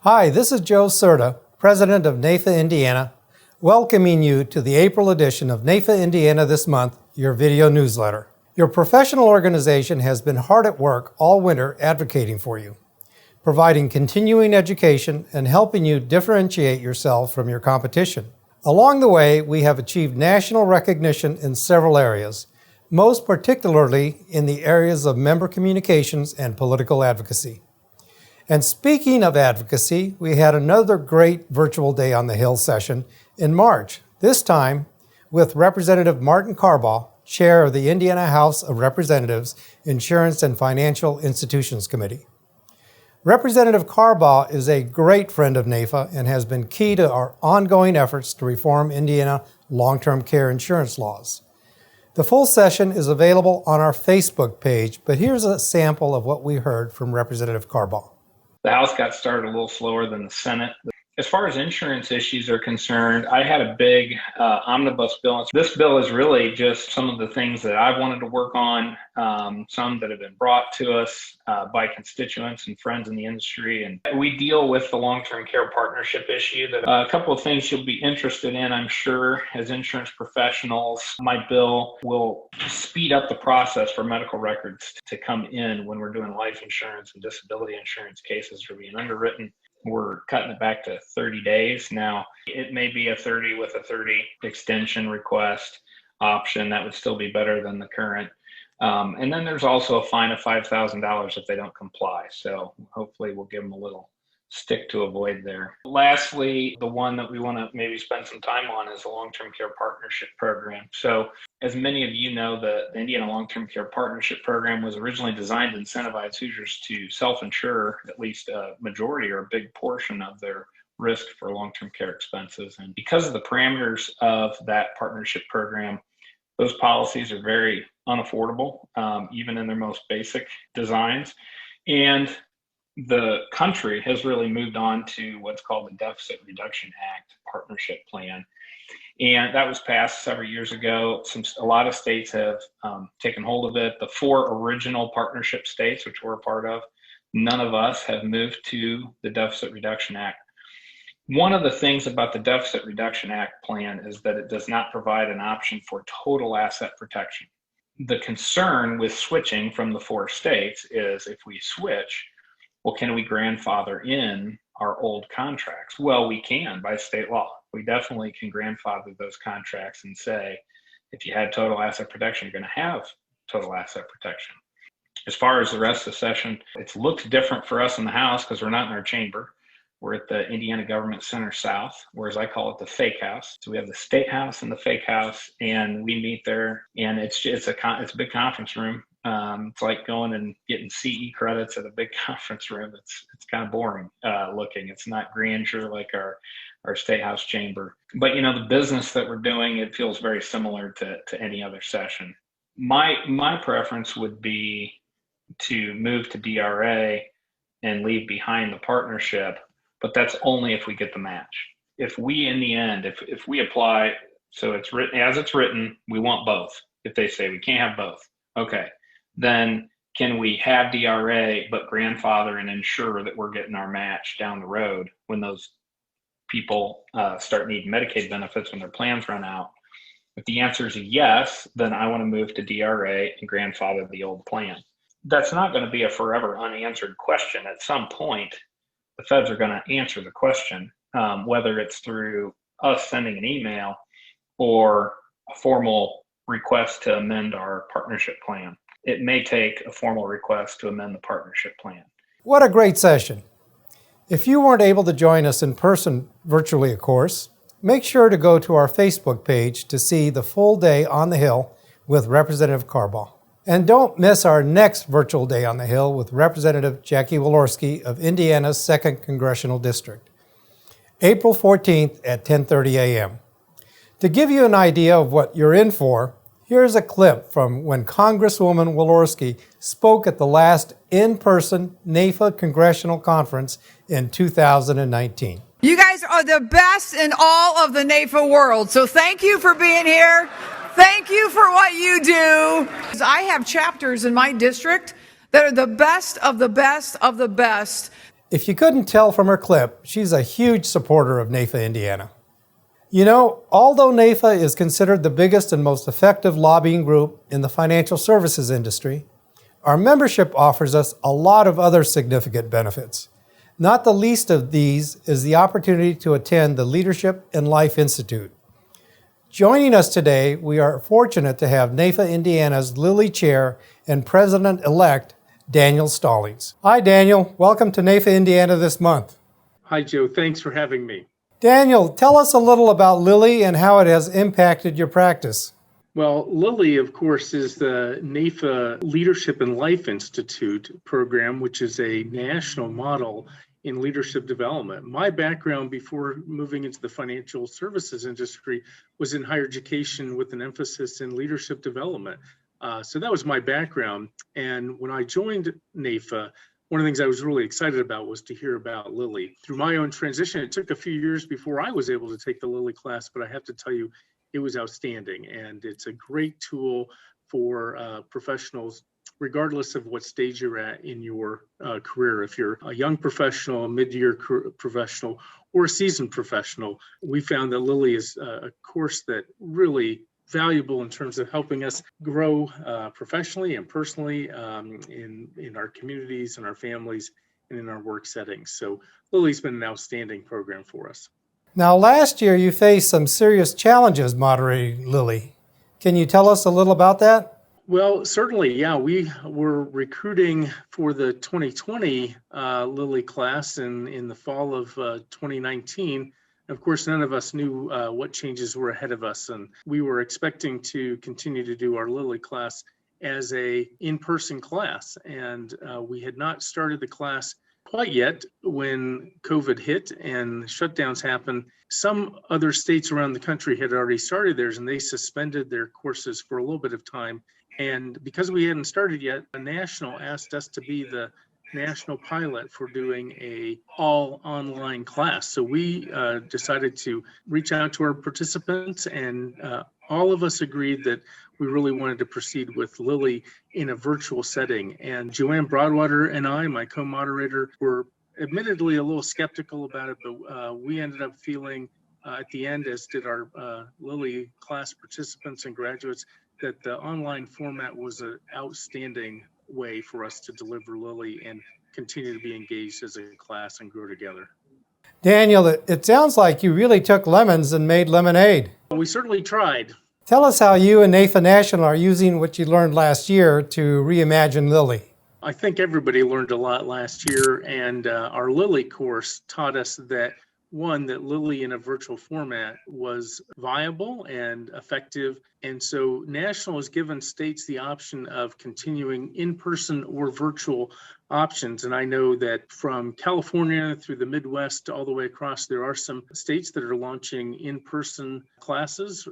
Hi, this is Joe Serta, President of NAIFA-Indiana, welcoming you to the April edition of NAIFA-Indiana This Month, your video newsletter. Your professional organization has been hard at work all winter advocating for you, providing continuing education and helping you differentiate yourself from your competition. Along the way, we have achieved national recognition in several areas, most particularly in the areas of member communications and political advocacy. And speaking of advocacy, we had another great virtual Day on the Hill session in March, this time with Representative Martin Carbaugh, Chair of the Indiana House of Representatives Insurance and Financial Institutions Committee. Representative Carbaugh is a great friend of NAIFA and has been key to our ongoing efforts to reform Indiana long-term care insurance laws. The full session is available on our Facebook page, but here's a sample of what we heard from Representative Carbaugh. The House got started a little slower than the Senate. As far as insurance issues are concerned, I had a big omnibus bill. This bill is really just some of the things that I wanted to work on, some that have been brought to us by constituents and friends in the industry. And we deal with the long-term care partnership issue. That a couple of things you'll be interested in, I'm sure, as insurance professionals. My bill will speed up the process for medical records to come in when we're doing life insurance and disability insurance cases are being underwritten. We're cutting it back to 30 days. Now, it may be a 30 with a 30 extension request option. That would still be better than the current. And then there's also a fine of $5,000 if they don't comply. So hopefully we'll give them a little stick to avoid there. Lastly, the one that we want to maybe spend some time on is the long-term care partnership program. So as many of you know, the Indiana Long-Term Care Partnership Program was originally designed to incentivize Hoosiers to self-insure at least a majority or a big portion of their risk for long-term care expenses. And because of the parameters of that partnership program, those policies are very unaffordable, even in their most basic designs. And the country has really moved on to what's called the Deficit Reduction Act partnership plan. And that was passed several years ago. A lot of states have taken hold of it. The 4 original partnership states, which we're a part of, none of us have moved to the Deficit Reduction Act. One of the things about the Deficit Reduction Act plan is that it does not provide an option for total asset protection. The concern with switching from the 4 states is if we switch, well, can we grandfather in our old contracts? Well, we can by state law. We definitely can grandfather those contracts and say, if you had total asset protection, you're going to have total asset protection. As far as the rest of the session, it's looked different for us in the House because we're not in our chamber. We're at the Indiana Government Center South, whereas I call it the Fake House. So we have the State House and the Fake House, and we meet there. And it's a big conference room. It's like going and getting CE credits at a big conference room. It's kind of boring looking. It's not grandeur like our State House chamber. But you know, the business that we're doing, it feels very similar to any other session. My preference would be to move to DRA and leave behind the partnership, but that's only if we get the match. If we, in the end, if we apply, so it's written as it's written, we want both. If they say we can't have both, okay, then can we have DRA but grandfather and ensure that we're getting our match down the road when those people start needing Medicaid benefits when their plans run out? If the answer is yes, then I want to move to DRA and grandfather the old plan. That's not going to be a forever unanswered question. At some point, the feds are going to answer the question, whether it's through us sending an email or a formal request to amend our partnership plan. It may take a formal request to amend the partnership plan. What a great session. If you weren't able to join us in person, virtually of course, make sure to go to our Facebook page to see the full Day on the Hill with Representative Carbaugh. And don't miss our next virtual Day on the Hill with Representative Jackie Walorski of Indiana's 2nd Congressional District, April 14th at 10:30 a.m. To give you an idea of what you're in for, here's a clip from when Congresswoman Walorski spoke at the last in-person NAIFA Congressional Conference in 2019. You guys are the best in all of the NAIFA world, so thank you for being here. Thank you for what you do. I have chapters in my district that are the best of the best of the best. If you couldn't tell from her clip, she's a huge supporter of NAIFA-Indiana. You know, although NAIFA is considered the biggest and most effective lobbying group in the financial services industry, our membership offers us a lot of other significant benefits. Not the least of these is the opportunity to attend the Leadership in Life Institute. Joining us today, we are fortunate to have NAIFA-Indiana's Lilly Chair and President-elect, Daniel Stallings. Hi, Daniel. Welcome to NAIFA-Indiana this month. Hi, Joe. Thanks for having me. Daniel, tell us a little about Lilly and how it has impacted your practice. Well, Lilly, of course, is the NAIFA Leadership in Life Institute program, which is a national model in leadership development. My background before moving into the financial services industry was in higher education with an emphasis in leadership development. So that was my background. And when I joined NAIFA, one of the things I was really excited about was to hear about Lilly. Through my own transition, it took a few years before I was able to take the Lilly class, but I have to tell you, it was outstanding. And it's a great tool for professionals, regardless of what stage you're at in your career. If you're a young professional, a mid-year professional, or a seasoned professional, we found that Lilly is a course that really valuable in terms of helping us grow professionally and personally in our communities and our families and in our work settings. So Lilly's been an outstanding program for us. Now, last year you faced some serious challenges moderating Lilly. Can you tell us a little about that? Well, certainly, yeah. We were recruiting for the 2020 Lilly class in the fall of 2019. Of course, none of us knew what changes were ahead of us, and we were expecting to continue to do our Lilly class as a in-person class, and we had not started the class quite yet when COVID hit and shutdowns happened. Some other states around the country had already started theirs, and they suspended their courses for a little bit of time. And because we hadn't started yet, a national asked us to be the national pilot for doing a all online class. So we decided to reach out to our participants, and all of us agreed that we really wanted to proceed with Lilly in a virtual setting. And Joanne Broadwater and I, my co-moderator, were admittedly a little skeptical about it, but we ended up feeling at the end, as did our Lilly class participants and graduates, that the online format was an outstanding way for us to deliver Lilly and continue to be engaged as a class and grow together. Daniel, it sounds like you really took lemons and made lemonade. We certainly tried. Tell us how you and NAIFA National are using what you learned last year to reimagine Lilly. I think everybody learned a lot last year, and our Lilly course taught us that one, that Lilly in a virtual format was viable and effective. And so National has given states the option of continuing in-person or virtual options. And I know that from California through the Midwest all the way across, there are some states that are launching in-person classes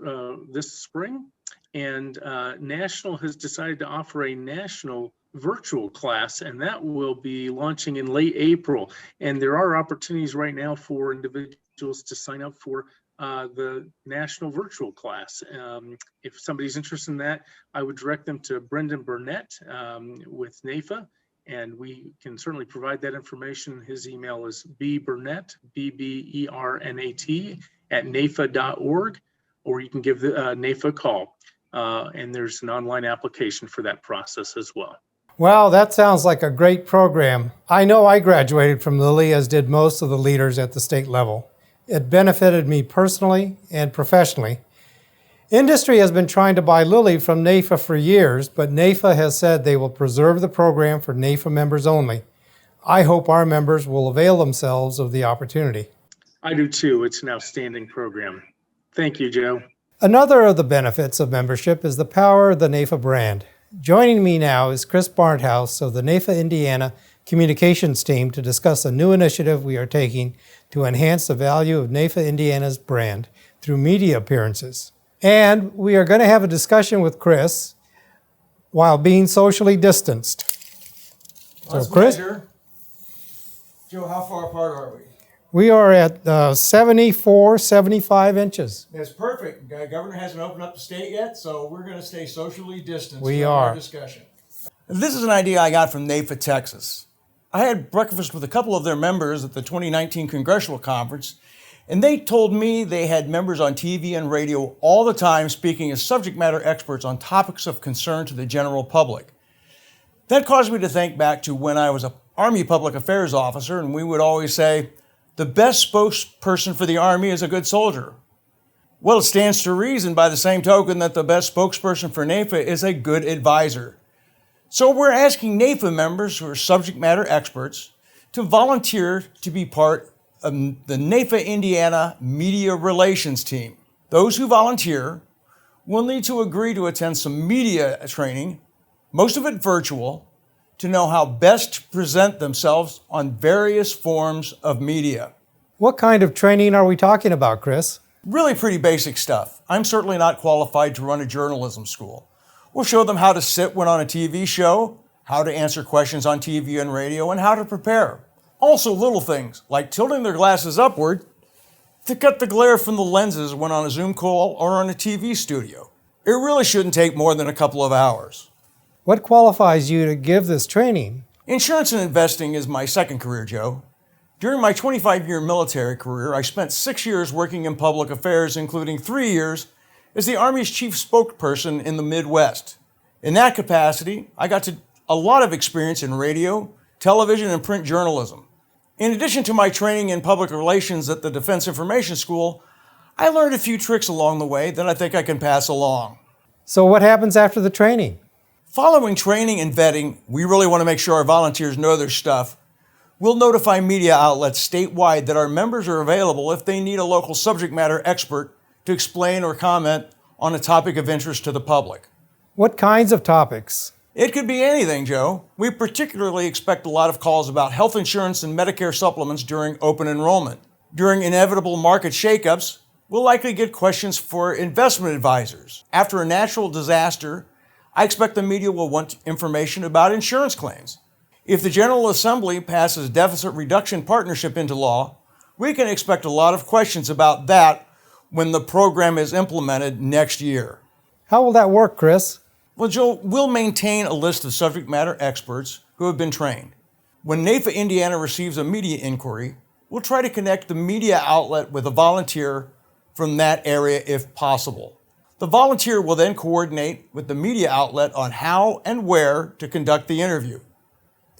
this spring. And National has decided to offer a national virtual class, and that will be launching in late April. And there are opportunities right now for individuals to sign up for the national virtual class. If somebody's interested in that, I would direct them to Brendan Burnett with NAIFA, and we can certainly provide that information. His email is bburnett, BBERNAT, @NAIFA.org, or you can give the NAIFA a call. And there's an online application for that process as well. Wow, that sounds like a great program. I know I graduated from Lilly, as did most of the leaders at the state level. It benefited me personally and professionally. Industry has been trying to buy Lilly from NAIFA for years, but NAIFA has said they will preserve the program for NAIFA members only. I hope our members will avail themselves of the opportunity. I do too. It's an outstanding program. Thank you, Joe. Another of the benefits of membership is the power of the NAIFA brand. Joining me now is Chris Barnhouse of the NAIFA-Indiana communications team to discuss a new initiative we are taking to enhance the value of NAIFA-Indiana's brand through media appearances. And we are going to have a discussion with Chris while being socially distanced. So, Chris? Joe, how far apart are we? We are at 74, 75 inches. That's perfect. Governor hasn't opened up the state yet, so we're going to stay socially distanced We from are. our discussion. This is an idea I got from NAIFA, Texas. I had breakfast with a couple of their members at the 2019 Congressional Conference, and they told me they had members on TV and radio all the time speaking as subject matter experts on topics of concern to the general public. That caused me to think back to when I was an Army Public Affairs officer, and we would always say, the best spokesperson for the Army is a good soldier. Well, it stands to reason by the same token that the best spokesperson for NAIFA is a good advisor. So we're asking NAIFA members who are subject matter experts to volunteer to be part of the NAIFA-Indiana Media Relations Team. Those who volunteer will need to agree to attend some media training, most of it virtual, to know how best to present themselves on various forms of media. What kind of training are we talking about, Chris? Really pretty basic stuff. I'm certainly not qualified to run a journalism school. We'll show them how to sit when on a TV show, how to answer questions on TV and radio, and how to prepare. Also little things like tilting their glasses upward to cut the glare from the lenses when on a Zoom call or on a TV studio. It really shouldn't take more than a couple of hours. What qualifies you to give this training? Insurance and investing is my second career, Joe. During my 25-year military career, I spent 6 years working in public affairs, including 3 years as the Army's chief spokesperson in the Midwest. In that capacity, I got a lot of experience in radio, television, and print journalism. In addition to my training in public relations at the Defense Information School, I learned a few tricks along the way that I think I can pass along. So what happens after the training? Following training and vetting, we really want to make sure our volunteers know their stuff. We'll notify media outlets statewide that our members are available if they need a local subject matter expert to explain or comment on a topic of interest to the public. What kinds of topics? It could be anything, Joe. We particularly expect a lot of calls about health insurance and Medicare supplements during open enrollment. During inevitable market shakeups, we'll likely get questions for investment advisors. After a natural disaster, I expect the media will want information about insurance claims. If the General Assembly passes deficit reduction partnership into law, we can expect a lot of questions about that when the program is implemented next year. How will that work, Chris? Well, Joe, we'll maintain a list of subject matter experts who have been trained. When NAIFA-Indiana receives a media inquiry, we'll try to connect the media outlet with a volunteer from that area if possible. The volunteer will then coordinate with the media outlet on how and where to conduct the interview.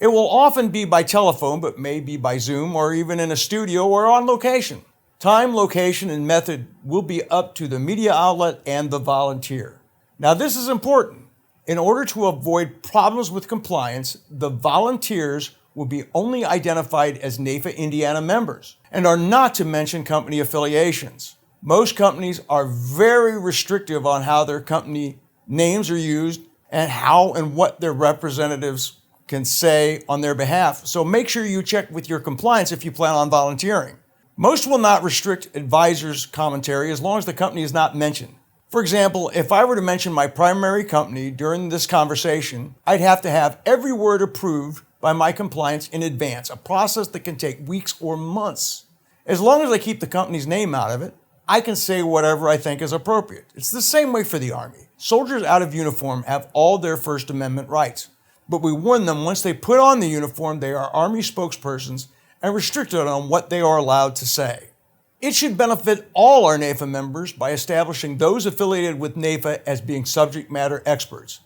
It will often be by telephone, but may be by Zoom or even in a studio or on location. Time, location, and method will be up to the media outlet and the volunteer. Now, this is important. In order to avoid problems with compliance, the volunteers will be only identified as NAIFA-Indiana members and are not to mention company affiliations. Most companies are very restrictive on how their company names are used and how and what their representatives can say on their behalf. So make sure you check with your compliance if you plan on volunteering. Most will not restrict advisors' commentary as long as the company is not mentioned. For example, if I were to mention my primary company during this conversation, I'd have to have every word approved by my compliance in advance, a process that can take weeks or months. As long as I keep the company's name out of it, I can say whatever I think is appropriate. It's the same way for the Army. Soldiers out of uniform have all their First Amendment rights, but we warn them once they put on the uniform, they are Army spokespersons and restricted on what they are allowed to say. It should benefit all our NAIFA members by establishing those affiliated with NAIFA as being subject matter experts.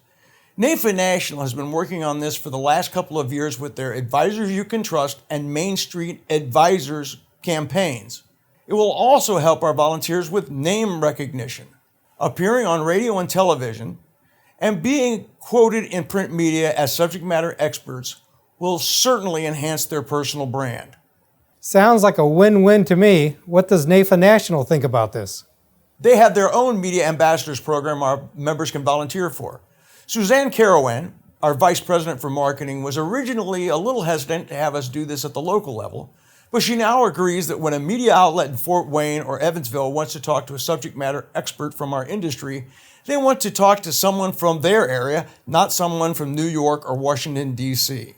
NAIFA National has been working on this for the last couple of years with their Advisors You Can Trust and Main Street Advisors campaigns. It will also help our volunteers with name recognition. Appearing on radio and television and being quoted in print media as subject matter experts will certainly enhance their personal brand. Sounds like a win-win to me. What does NAIFA National think about this? They have their own media ambassadors program our members can volunteer for. Suzanne Carawan, our vice president for marketing, was originally a little hesitant to have us do this at the local level, but she now agrees that when a media outlet in Fort Wayne or Evansville wants to talk to a subject matter expert from our industry, they want to talk to someone from their area, not someone from New York or Washington, D.C.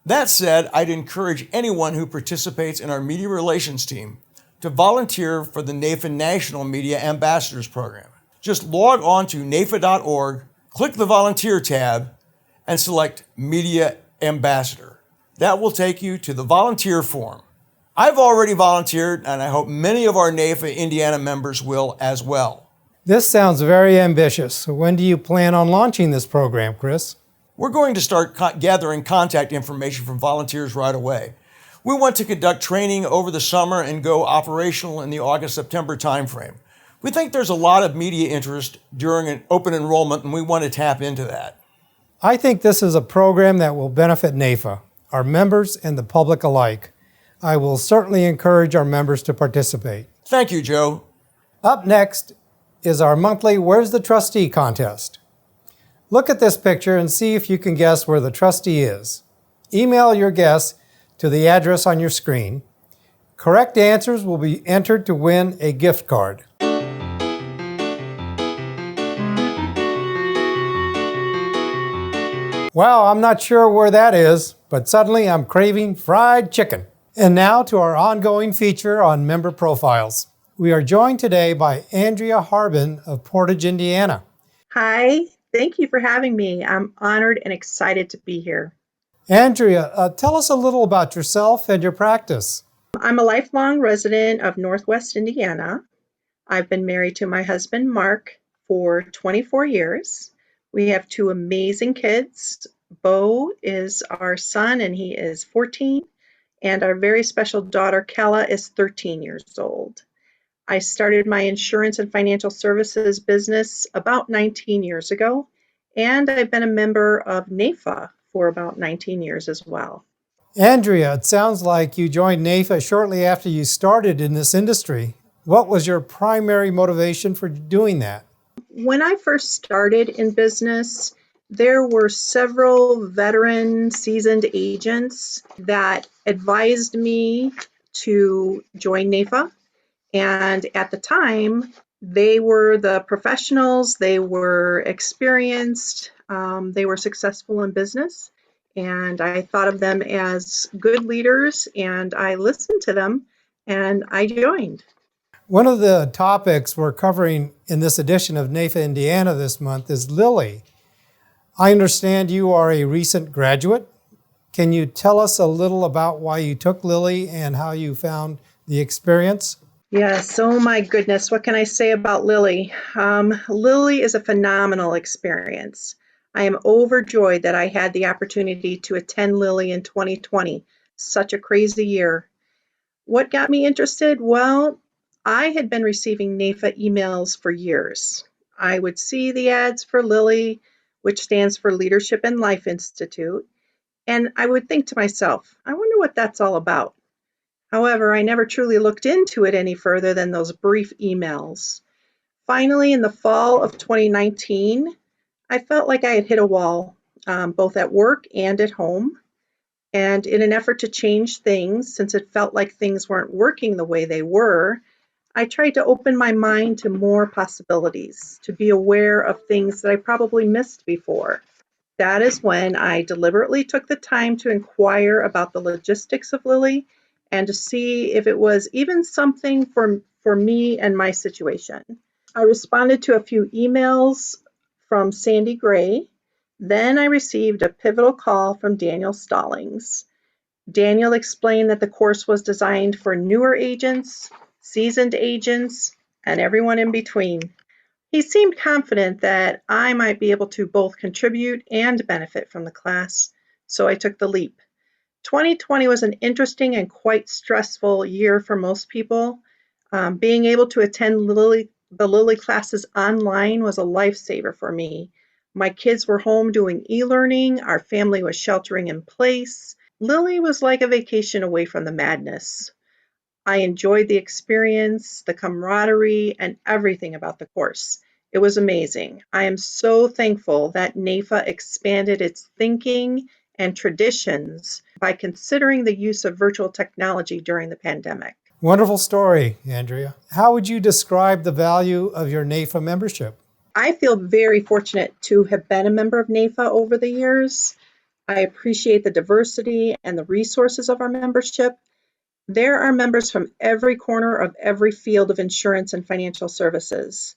That said, I'd encourage anyone who participates in our media relations team to volunteer for the NAIFA National Media Ambassadors Program. Just log on to NAIFA.org, click the Volunteer tab, and select Media Ambassador. That will take you to the volunteer form. I've already volunteered, and I hope many of our NAIFA-Indiana members will as well. This sounds very ambitious. So when do you plan on launching this program, Chris? We're going to start gathering contact information from volunteers right away. We want to conduct training over the summer and go operational in the August-September timeframe. We think there's a lot of media interest during an open enrollment, and we want to tap into that. I think this is a program that will benefit NAIFA, our members, and the public alike. I will certainly encourage our members to participate. Thank you, Joe. Up next is our monthly Where's the Trustee contest. Look at this picture and see if you can guess where the trustee is. Email your guess to the address on your screen. Correct answers will be entered to win a gift card. Wow, I'm not sure where that is, but suddenly I'm craving fried chicken. And now to our ongoing feature on member profiles. We are joined today by Andrea Harbin of Portage, Indiana. Hi, thank you for having me. I'm honored and excited to be here. Andrea, tell us a little about yourself and your practice. I'm a lifelong resident of Northwest Indiana. I've been married to my husband, Mark, for 24 years. We have two amazing kids. Bo is our son, and he is 14, and our very special daughter, Kella, is 13 years old. I started my insurance and financial services business about 19 years ago, and I've been a member of NAIFA for about 19 years as well. Andrea, it sounds like you joined NAIFA shortly after you started in this industry. What was your primary motivation for doing that? When I first started in business, there were several veteran seasoned agents that advised me to join NAIFA. And at the time, they were the professionals, they were experienced, they were successful in business. And I thought of them as good leaders, and I listened to them, and I joined. One of the topics we're covering in this edition of NAIFA-Indiana this month is Lily. I understand you are a recent graduate. Can you tell us a little about why you took Lily and how you found the experience? Yes, oh my goodness, what can I say about Lily? Lily is a phenomenal experience. I am overjoyed that I had the opportunity to attend Lily in 2020. Such a crazy year. What got me interested? Well, I had been receiving NAIFA emails for years. I would see the ads for Lily, which stands for Leadership in Life Institute, and I would think to myself, I wonder what that's all about. However, I never truly looked into it any further than those brief emails. Finally, in the fall of 2019, I felt like I had hit a wall, both at work and at home. And in an effort to change things, since it felt like things weren't working the way they were, I tried to open my mind to more possibilities, to be aware of things that I probably missed before. That is when I deliberately took the time to inquire about the logistics of Lily and to see if it was even something for me and my situation. I responded to a few emails from Sandy Gray. Then I received a pivotal call from Daniel Stallings. Daniel explained that the course was designed for newer agents, seasoned agents, and everyone in between. He seemed confident that I might be able to both contribute and benefit from the class, so I took the leap. 2020 was an interesting and quite stressful year for most people. Being able to attend the Lily classes online was a lifesaver for me. My kids were home doing e-learning, our family was sheltering in place. Lily was like a vacation away from the madness. I enjoyed the experience, the camaraderie, and everything about the course. It was amazing. I am so thankful that NAIFA expanded its thinking and traditions by considering the use of virtual technology during the pandemic. Wonderful story, Andrea. How would you describe the value of your NAIFA membership? I feel very fortunate to have been a member of NAIFA over the years. I appreciate the diversity and the resources of our membership. There are members from every corner of every field of insurance and financial services.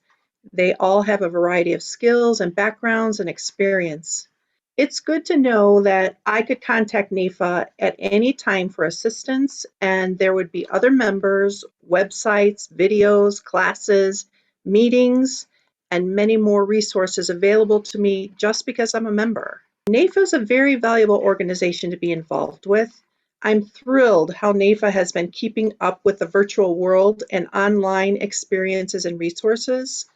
They all have a variety of skills and backgrounds and experience. It's good to know that I could contact NAIFA at any time for assistance, and there would be other members, websites, videos, classes, meetings, and many more resources available to me just because I'm a member. NAIFA is a very valuable organization to be involved with. I'm thrilled how NAIFA has been keeping up with the virtual world and online experiences and resources.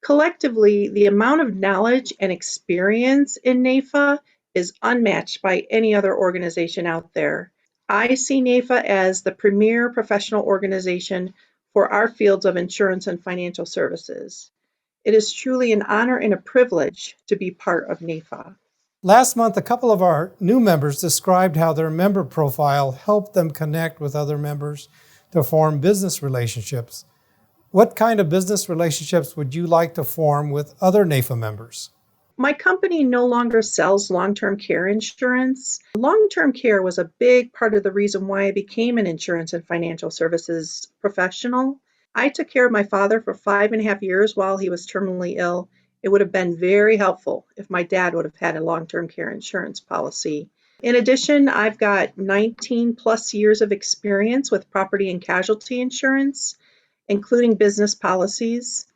Collectively, the amount of knowledge and experience in NAIFA is unmatched by any other organization out there. I see NAIFA as the premier professional organization for our fields of insurance and financial services. It is truly an honor and a privilege to be part of NAIFA. Last month, a couple of our new members described how their member profile helped them connect with other members to form business relationships. What kind of business relationships would you like to form with other NAIFA members? My company no longer sells long-term care insurance. Long-term care was a big part of the reason why I became an insurance and financial services professional. I took care of my father for 5.5 years while he was terminally ill. It would have been very helpful if my dad would have had a long-term care insurance policy. In addition, I've got 19 plus years of experience with property and casualty insurance, including business policies.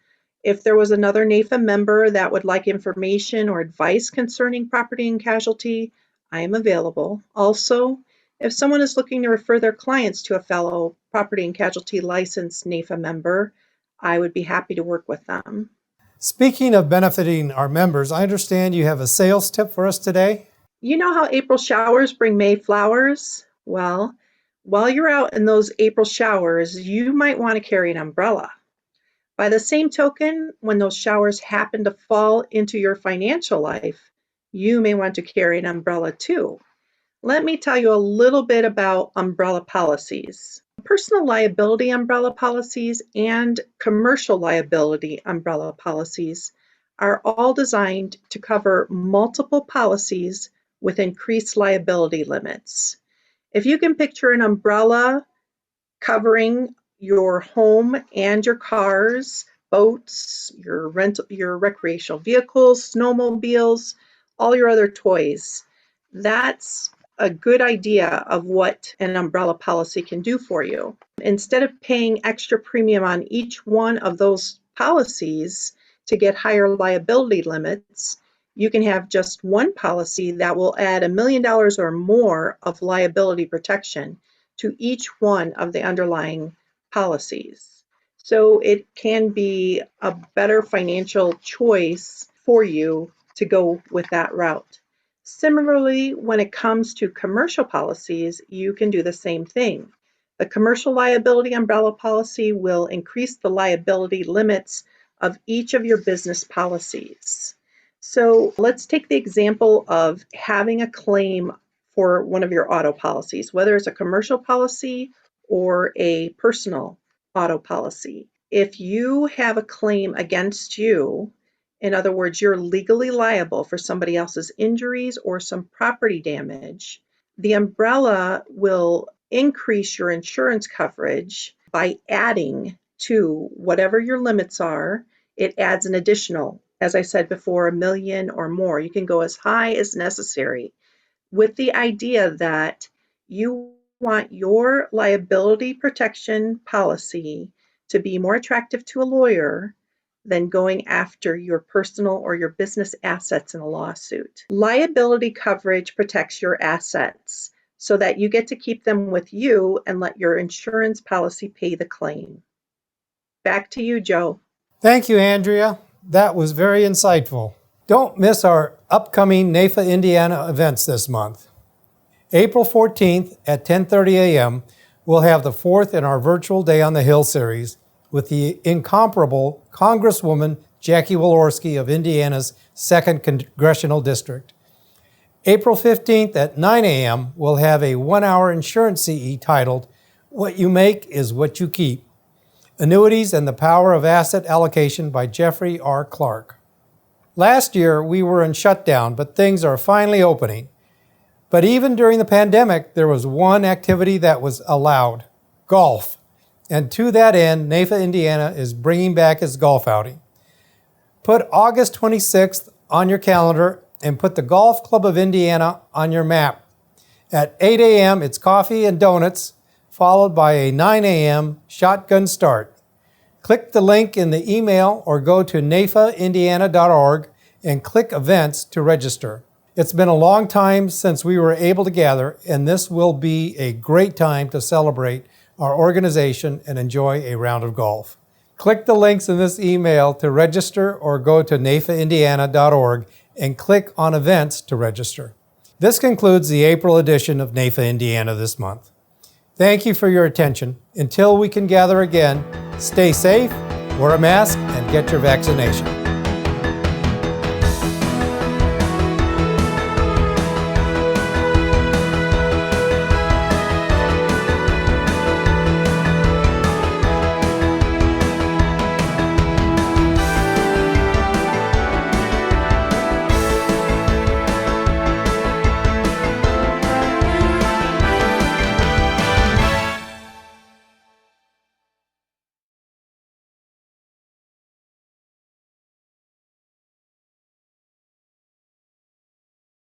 If there was another NAIFA member that would like information or advice concerning property and casualty, I am available. Also, if someone is looking to refer their clients to a fellow property and casualty licensed NAIFA member, I would be happy to work with them. Speaking of benefiting our members, I understand you have a sales tip for us today? You know how April showers bring May flowers? Well, while you're out in those April showers, you might want to carry an umbrella. By the same token, when those showers happen to fall into your financial life, you may want to carry an umbrella too. Let me tell you a little bit about umbrella policies. Personal liability umbrella policies and commercial liability umbrella policies are all designed to cover multiple policies with increased liability limits. If you can picture an umbrella covering your home and your cars, boats, your recreational vehicles, snowmobiles, all your other toys, that's a good idea of what an umbrella policy can do for you. Instead of paying extra premium on each one of those policies to get higher liability limits, you can have just one policy that will add $1 million or more of liability protection to each one of the underlying policies. So it can be a better financial choice for you to go with that route. Similarly, when it comes to commercial policies, you can do the same thing. The commercial liability umbrella policy will increase the liability limits of each of your business policies. So let's take the example of having a claim for one of your auto policies, whether it's a commercial policy or a personal auto policy. If you have a claim against you, in other words, you're legally liable for somebody else's injuries or some property damage, the umbrella will increase your insurance coverage by adding to whatever your limits are. It adds an additional, as I said before, $1 million or more. You can go as high as necessary, with the idea that you want your liability protection policy to be more attractive to a lawyer than going after your personal or your business assets in a lawsuit. Liability coverage protects your assets so that you get to keep them with you and let your insurance policy pay the claim. Back to you, Joe. Thank you, Andrea. That was very insightful. Don't miss our upcoming NAIFA-Indiana events this month. April 14th at 10:30 a.m., we'll have the fourth in our Virtual Day on the Hill series with the incomparable Congresswoman Jackie Walorski of Indiana's 2nd Congressional District. April 15th at 9 a.m., we'll have a 1-hour insurance CE titled, What You Make is What You Keep. Annuities and the Power of Asset Allocation by Jeffrey R. Clark. Last year, we were in shutdown, but things are finally opening. But even during the pandemic, there was one activity that was allowed, golf. And to that end, NAIFA-Indiana is bringing back its golf outing. Put August 26th on your calendar and put the Golf Club of Indiana on your map. At 8 a.m., it's coffee and donuts, followed by a 9 a.m. shotgun start. Click the link in the email or go to NAIFA-Indiana.org and click Events to register. It's been a long time since we were able to gather, and this will be a great time to celebrate our organization and enjoy a round of golf. Click the links in this email to register or go to NAIFA-Indiana.org and click on Events to register. This concludes the April edition of NAIFA Indiana this month. Thank you for your attention. Until we can gather again, stay safe, wear a mask, and get your vaccination.